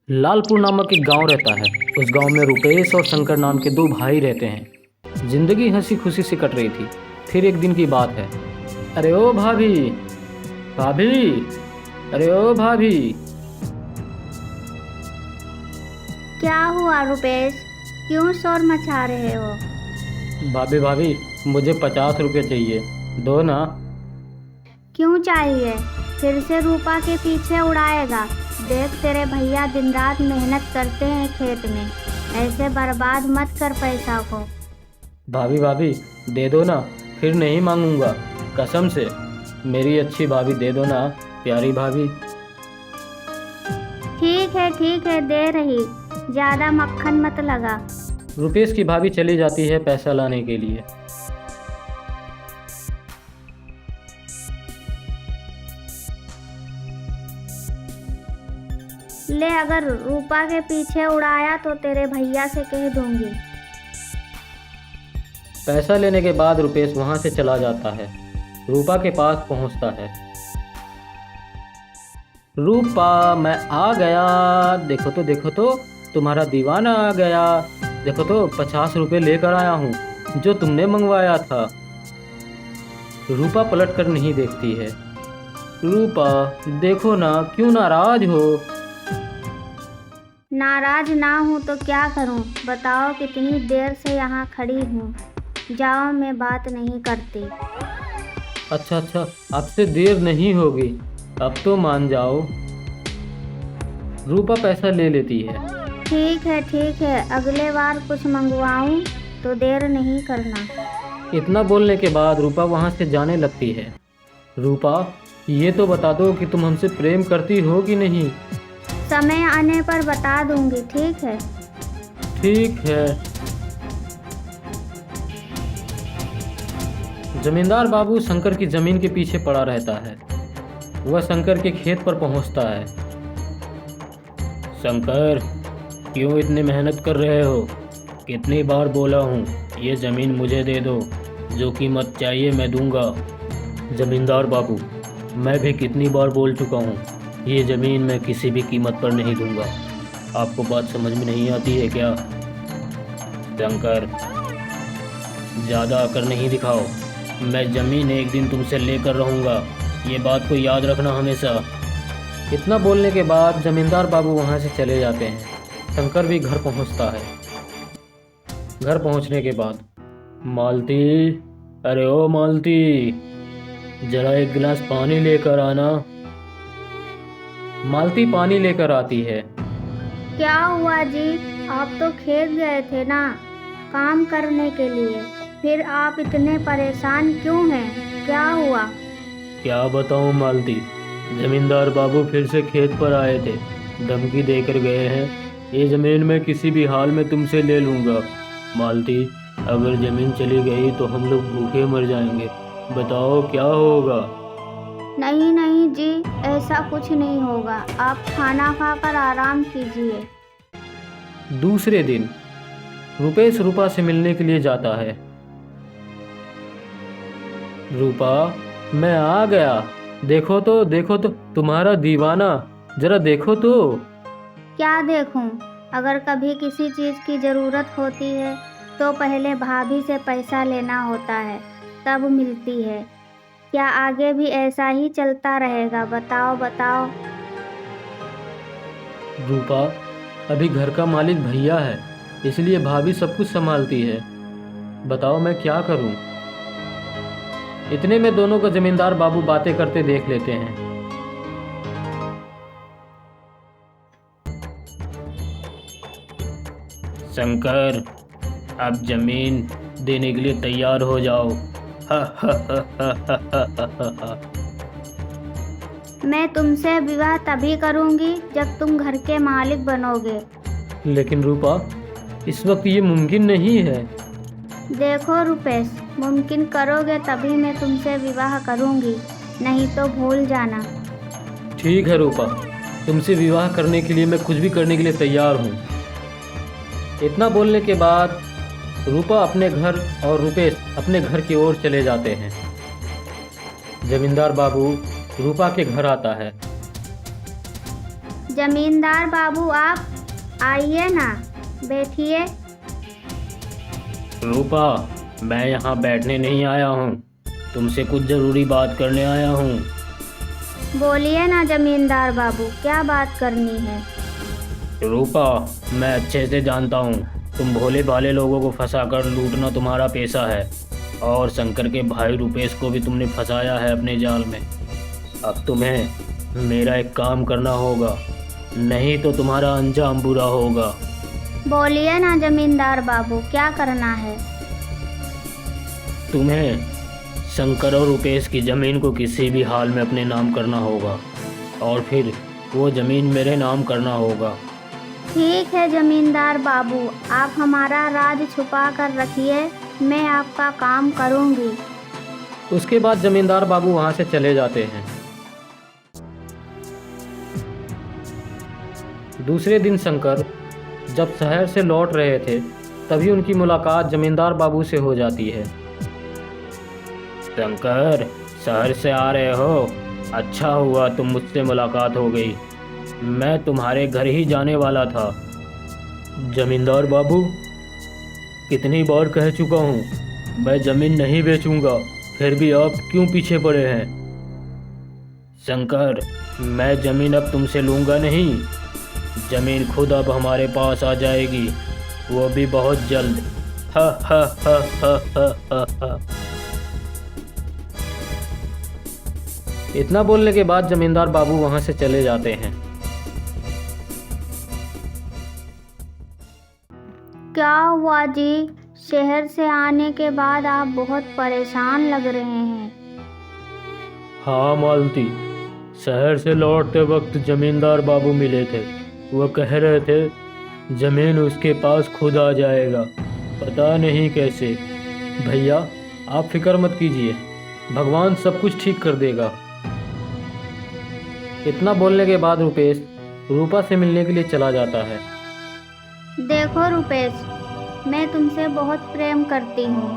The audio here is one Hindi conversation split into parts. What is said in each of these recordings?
लालपुर नामक एक गांव रहता है। उस गांव में रुपेश और शंकर नाम के दो भाई रहते हैं। जिंदगी हंसी खुशी से कट रही थी। फिर एक दिन की बात है। अरे ओ भाभी, भाभी, अरे ओ भाभी। क्या हुआ रुपेश? क्यों शोर मचा रहे हो? भाभी भाभी, मुझे 50 रुपये चाहिए, दो ना। क्यों चाहिए? फिर से रूपा के पीछे उड़ाएगा? देख, तेरे भैया दिन रात मेहनत करते हैं खेत में। ऐसे बर्बाद मत कर पैसा को। भाभी भाभी, दे दो ना, फिर नहीं मांगूंगा, कसम से। मेरी अच्छी भाभी, दे दो ना, प्यारी भाभी। ठीक है, दे रही। ज़्यादा मक्खन मत लगा। रुपेश की भाभी चली जाती है पैसा लाने के लिए। ले, अगर रूपा के पीछे उड़ाया तो तेरे भैया से कह दूंगी। पैसा लेने के बाद रुपेश वहां से चला जाता है। रूपा के पास पहुंचता है। रूपा, मैं आ गया। देखो तो तुम्हारा दीवाना आ गया। देखो तो 50 रुपये लेकर आया हूँ, जो तुमने मंगवाया था। रूपा पलट कर नहीं देखती है। रूपा, देखो ना, क्यों नाराज हो? नाराज ना हूँ तो क्या करूँ? बताओ, कितनी देर से यहाँ खड़ी हूँ। जाओ, मैं बात नहीं करती। अच्छा, आपसे देर नहीं होगी, अब तो मान जाओ। रूपा पैसा ले लेती है। ठीक है, अगले बार कुछ मंगवाऊँ तो देर नहीं करना। इतना बोलने के बाद रूपा वहाँ से जाने लगती है। रूपा, ये तो बता दो कि तुम हमसे प्रेम करती हो कि नहीं? समय आने पर बता दूंगी, ठीक है? ठीक है। जमींदार बाबू शंकर की जमीन के पीछे पड़ा रहता है। वह शंकर के खेत पर पहुंचता है। शंकर, क्यों इतनी मेहनत कर रहे हो? कितनी बार बोला हूँ, ये ज़मीन मुझे दे दो, जो कीमत चाहिए मैं दूंगा। जमींदार बाबू, मैं भी कितनी बार बोल चुका हूँ, ये ज़मीन मैं किसी भी कीमत पर नहीं दूंगा। आपको बात समझ में नहीं आती है क्या? शंकर, ज़्यादा अकड़ नहीं दिखाओ। मैं ज़मीन एक दिन तुमसे लेकर रहूँगा, ये बात को याद रखना हमेशा। इतना बोलने के बाद जमींदार बाबू वहाँ से चले जाते हैं। शंकर भी घर पहुँचता है। घर पहुँचने के बाद, मालती, अरे ओ मालती, जरा एक गिलास पानी लेकर आना। मालती पानी लेकर आती है। क्या हुआ जी? आप तो खेत गए थे ना, काम करने के लिए। फिर आप इतने परेशान क्यों हैं? क्या हुआ? क्या बताऊं मालती, जमींदार बाबू फिर से खेत पर आए थे। धमकी देकर गए हैं, ये ज़मीन मैं किसी भी हाल में तुमसे ले लूँगा। मालती, अगर ज़मीन चली गई तो हम लोग भूखे मर जाएंगे। बताओ क्या होगा? नहीं जी, ऐसा कुछ नहीं होगा। आप खाना खाकर आराम कीजिए। दूसरे दिन रुपेश रूपा से मिलने के लिए जाता है। रूपा, मैं आ गया। देखो तो तुम्हारा दीवाना, जरा देखो तो। क्या देखूं? अगर कभी किसी चीज़ की ज़रूरत होती है तो पहले भाभी से पैसा लेना होता है, तब मिलती है। क्या आगे भी ऐसा ही चलता रहेगा? बताओ। रूपा, अभी घर का मालिक भैया है, इसलिए भाभी सब कुछ संभालती है। बताओ मैं क्या करूं? इतने में दोनों को जमींदार बाबू बातें करते देख लेते हैं। शंकर, अब जमीन देने के लिए तैयार हो जाओ। मैं तुमसे विवाह तभी करूंगी जब तुम घर के मालिक बनोगे। लेकिन रूपा, इस वक्त ये मुमकिन नहीं है। देखो रुपेश, मुमकिन करोगे तभी मैं तुमसे विवाह करूंगी, नहीं तो भूल जाना। ठीक है रूपा, तुमसे विवाह करने के लिए मैं कुछ भी करने के लिए तैयार हूँ। इतना बोलने के बाद रूपा अपने घर और रुपेश अपने घर की ओर चले जाते हैं। जमींदार बाबू रूपा के घर आता है। जमींदार बाबू आप आइए ना, बैठिए। रूपा, मैं यहाँ बैठने नहीं आया हूँ, तुमसे कुछ ज़रूरी बात करने आया हूँ। बोलिए ना जमींदार बाबू, क्या बात करनी है? रूपा, मैं अच्छे से जानता हूँ तुम भोले भाले लोगों को फंसाकर लूटना तुम्हारा पेशा है, और शंकर के भाई रुपेश को भी तुमने फंसाया है अपने जाल में। अब तुम्हें मेरा एक काम करना होगा, नहीं तो तुम्हारा अंजाम बुरा होगा। बोलिए ना जमींदार बाबू, क्या करना है? तुम्हें शंकर और रुपेश की ज़मीन को किसी भी हाल में अपने नाम करना होगा, और फिर वो ज़मीन मेरे नाम करना होगा। ठीक है जमींदार बाबू, आप हमारा राज छुपा कर रखिए, मैं आपका काम करूंगी। उसके बाद जमींदार बाबू वहाँ से चले जाते हैं। दूसरे दिन शंकर जब शहर से लौट रहे थे, तभी उनकी मुलाकात जमींदार बाबू से हो जाती है। शंकर, शहर से आ रहे हो? अच्छा हुआ तुम मुझसे मुलाकात हो गई, मैं तुम्हारे घर ही जाने वाला था। जमींदार बाबू, कितनी बार कह चुका हूँ मैं ज़मीन नहीं बेचूंगा, फिर भी आप क्यों पीछे पड़े हैं? शंकर, मैं ज़मीन अब तुमसे लूँगा नहीं, ज़मीन खुद अब हमारे पास आ जाएगी, वो भी बहुत जल्द। हा हा हा हा हा हा हा। इतना बोलने के बाद जमींदार बाबू वहाँ से चले जाते हैं। क्या हुआ जी? शहर से आने के बाद आप बहुत परेशान लग रहे हैं। हाँ मालती, शहर से लौटते वक्त जमींदार बाबू मिले थे, वो कह रहे थे ज़मीन उसके पास खुद आ जाएगा, पता नहीं कैसे। भैया आप फिक्र मत कीजिए, भगवान सब कुछ ठीक कर देगा। इतना बोलने के बाद रुपेश रूपा से मिलने के लिए चला जाता है। देखो रुपेश, मैं तुमसे बहुत प्रेम करती हूँ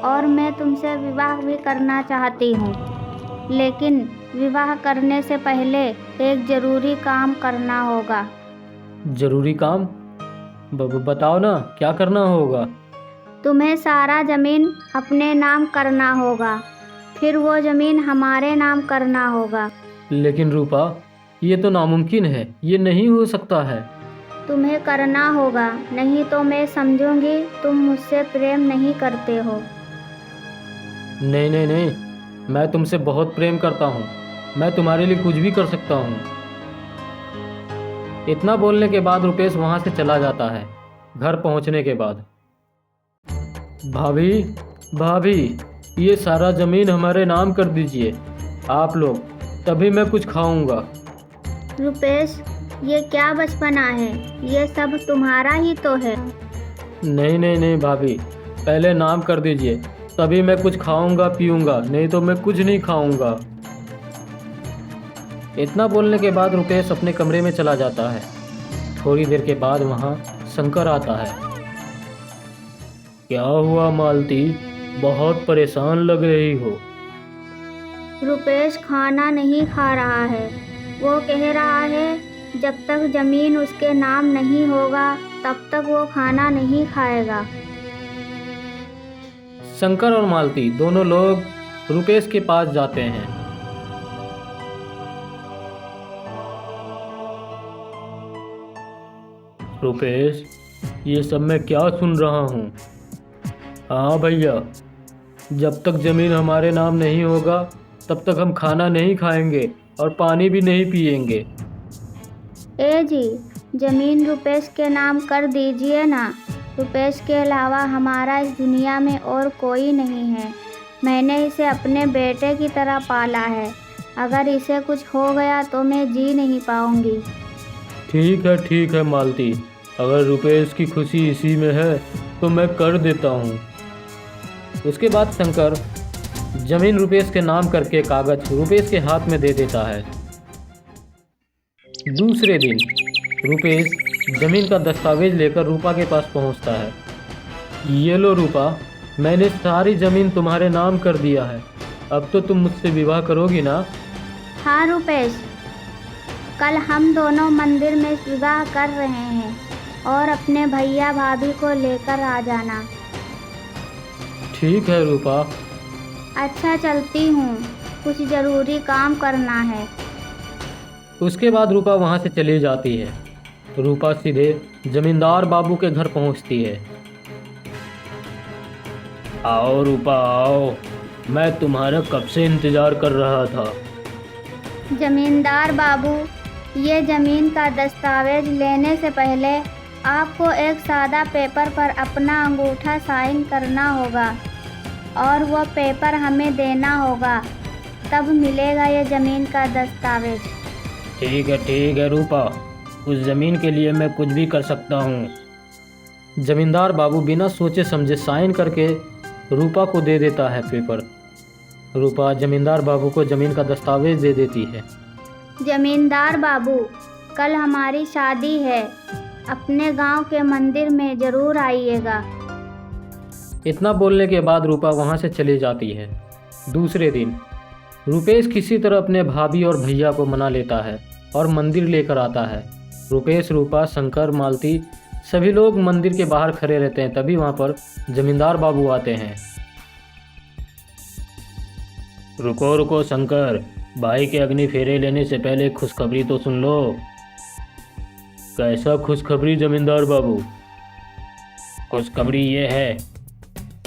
और मैं तुमसे विवाह भी करना चाहती हूँ, लेकिन विवाह करने से पहले एक ज़रूरी काम करना होगा। ज़रूरी काम? बताओ ना, क्या करना होगा? तुम्हें सारा ज़मीन अपने नाम करना होगा, फिर वो ज़मीन हमारे नाम करना होगा। लेकिन रूपा, ये तो नामुमकिन है, ये नहीं हो सकता है। तुम्हें करना होगा, नहीं तो मैं समझूंगी तुम मुझसे प्रेम नहीं करते हो। नहीं नहीं नहीं, मैं तुमसे बहुत प्रेम करता हूँ, मैं तुम्हारे लिए कुछ भी कर सकता हूँ। इतना बोलने के बाद रुपेश वहाँ से चला जाता है। घर पहुँचने के बाद, भाभी भाभी, ये सारा ज़मीन हमारे नाम कर दीजिए आप लोग, तभी मैं कुछ खाऊंगा। रुपेश, ये क्या बचपना है, ये सब तुम्हारा ही तो है। नहीं नहीं नहीं भाभी, पहले नाम कर दीजिए, तभी मैं कुछ खाऊंगा पीऊंगा, नहीं तो मैं कुछ नहीं खाऊंगा। इतना बोलने के बाद रुपेश अपने कमरे में चला जाता है। थोड़ी देर के बाद वहाँ शंकर आता है। क्या हुआ मालती, बहुत परेशान लग रही हो? रुपेश खाना नहीं खा रहा है, वो कह रहा है जब तक ज़मीन उसके नाम नहीं होगा तब तक वो खाना नहीं खाएगा। शंकर और मालती दोनों लोग रुपेश के पास जाते हैं। रुपेश, ये सब मैं क्या सुन रहा हूँ? हाँ भैया, जब तक ज़मीन हमारे नाम नहीं होगा तब तक हम खाना नहीं खाएंगे और पानी भी नहीं पिएंगे। ए जी, ज़मीन रुपेश के नाम कर दीजिए ना, रुपेश के अलावा हमारा इस दुनिया में और कोई नहीं है। मैंने इसे अपने बेटे की तरह पाला है, अगर इसे कुछ हो गया तो मैं जी नहीं पाऊंगी। ठीक है मालती, अगर रुपेश की खुशी इसी में है तो मैं कर देता हूँ। उसके बाद शंकर ज़मीन रुपेश के नाम करके कागज़ रुपेश के हाथ में दे देता है। दूसरे दिन रुपेश ज़मीन का दस्तावेज लेकर रूपा के पास पहुंचता है। ये लो रूपा, मैंने सारी ज़मीन तुम्हारे नाम कर दिया है, अब तो तुम मुझसे विवाह करोगी ना? हाँ रुपेश, कल हम दोनों मंदिर में विवाह कर रहे हैं और अपने भैया भाभी को लेकर आ जाना। ठीक है रूपा। अच्छा चलती हूँ, कुछ ज़रूरी काम करना है। उसके बाद रूपा वहाँ से चली जाती है। रूपा सीधे जमींदार बाबू के घर पहुँचती है। आओ रूपा आओ, मैं तुम्हारा कब से इंतज़ार कर रहा था। जमींदार बाबू, ये ज़मीन का दस्तावेज लेने से पहले आपको एक सादा पेपर पर अपना अंगूठा साइन करना होगा और वो पेपर हमें देना होगा, तब मिलेगा ये ज़मीन का दस्तावेज। ठीक है रूपा, उस ज़मीन के लिए मैं कुछ भी कर सकता हूँ। जमींदार बाबू बिना सोचे समझे साइन करके रूपा को दे देता है पेपर। रूपा जमींदार बाबू को ज़मीन का दस्तावेज दे देती है। जमींदार बाबू, कल हमारी शादी है, अपने गांव के मंदिर में ज़रूर आइएगा। इतना बोलने के बाद रूपा वहाँ से चली जाती है। दूसरे दिन रुपेश किसी तरह अपने भाभी और भैया को मना लेता है और मंदिर लेकर आता है। रुपेश, रूपा, शंकर, मालती सभी लोग मंदिर के बाहर खड़े रहते हैं। तभी वहाँ पर जमींदार बाबू आते हैं। रुको रुको शंकर, भाई के अग्नि फेरे लेने से पहले खुशखबरी तो सुन लो। कैसा खुशखबरी जमींदार बाबू? खुशखबरी ये है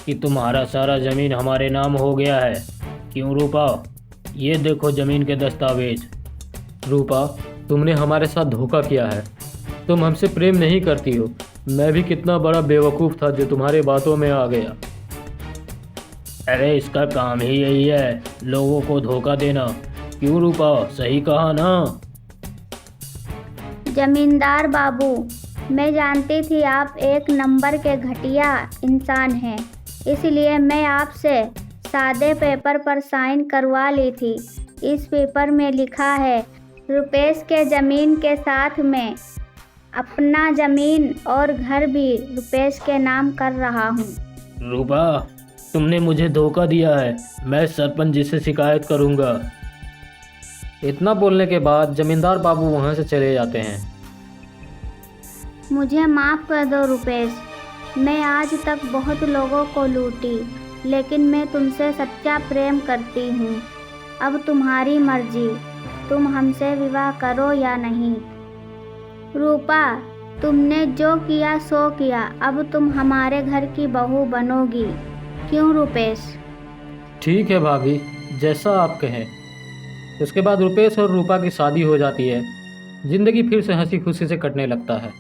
कि तुम्हारा सारा ज़मीन हमारे नाम हो गया है। क्यों रूपा? ये देखो ज़मीन के दस्तावेज। रूपा, तुमने हमारे साथ धोखा किया है। तुम हमसे प्रेम नहीं करती हो। मैं भी कितना बड़ा बेवकूफ़ था जो तुम्हारे बातों में आ गया। अरे इसका काम ही यही है, लोगों को धोखा देना। क्यों रूपा, सही कहा ना? जमींदार बाबू, मैं जानती थी आप एक नंबर के घटिया इंसान हैं, इसलिए मैं आपसे सादे पेपर पर साइन करवा ली थी। इस पेपर में लिखा है रुपेश के ज़मीन के साथ में अपना ज़मीन और घर भी रुपेश के नाम कर रहा हूँ। रूपा, तुमने मुझे धोखा दिया है। मैं सरपंच जी से शिकायत करूँगा। इतना बोलने के बाद जमींदार बाबू वहाँ से चले जाते हैं। मुझे माफ़ कर दो रुपेश, मैं आज तक बहुत लोगों को लूटी, लेकिन मैं तुमसे सच्चा प्रेम करती हूँ। अब तुम्हारी मर्जी, तुम हमसे विवाह करो या नहीं। रूपा, तुमने जो किया सो किया, अब तुम हमारे घर की बहू बनोगी। क्यों रुपेश? ठीक है भाभी, जैसा आप कहें। उसके बाद रुपेश और रूपा की शादी हो जाती है। ज़िंदगी फिर से हंसी खुशी से कटने लगता है।